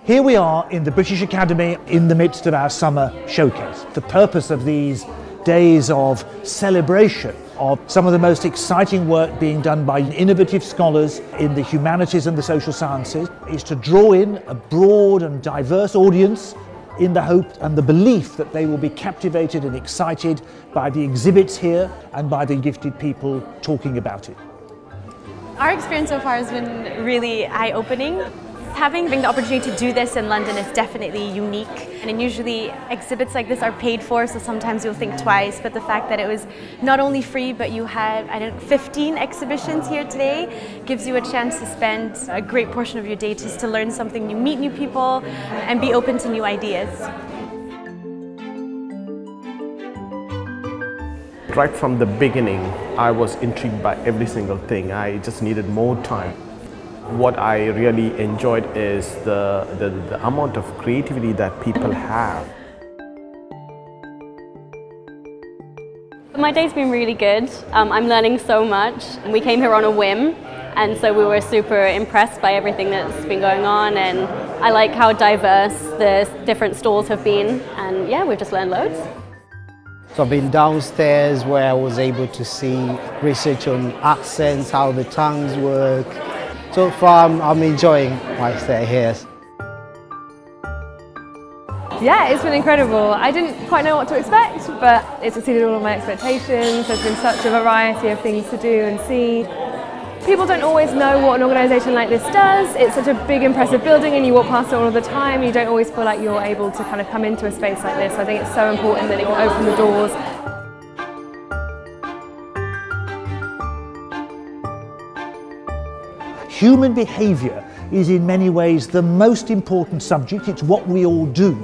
Here we are in the British Academy in the midst of our summer showcase. The purpose of these days of celebration of some of the most exciting work being done by innovative scholars in the humanities and the social sciences is to draw in a broad and diverse audience in the hope and the belief that they will be captivated and excited by the exhibits here and by the gifted people talking about it. Our experience so far has been really eye-opening. Having the opportunity to do this in London is definitely unique, and usually exhibits like this are paid for, so sometimes you'll think twice, but the fact that it was not only free but you had 15 exhibitions here today gives you a chance to spend a great portion of your day just to learn something new, meet new people and be open to new ideas. Right from the beginning, I was intrigued by every single thing. I just needed more time. What I really enjoyed is the amount of creativity that people have. My day's been really good. I'm learning so much. We came here on a whim, and so we were super impressed by everything that's been going on, and I like how diverse the different stalls have been, and yeah, we've just learned loads. So I've been downstairs where I was able to see research on accents, how the tongues work. So far I'm enjoying my stay here. Yeah, it's been incredible. I didn't quite know what to expect, but it's exceeded all of my expectations. There's been such a variety of things to do and see. People don't always know what an organisation like this does. It's such a big, impressive building and you walk past it all of the time. You don't always feel like you're able to kind of come into a space like this. I think it's so important that it can open the doors. Human behaviour is in many ways the most important subject. It's what we all do.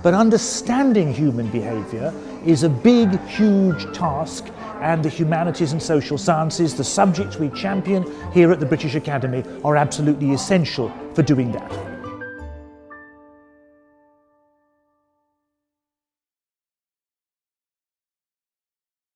But understanding human behaviour is a big, huge task, and the humanities and social sciences, the subjects we champion here at the British Academy, are absolutely essential for doing that.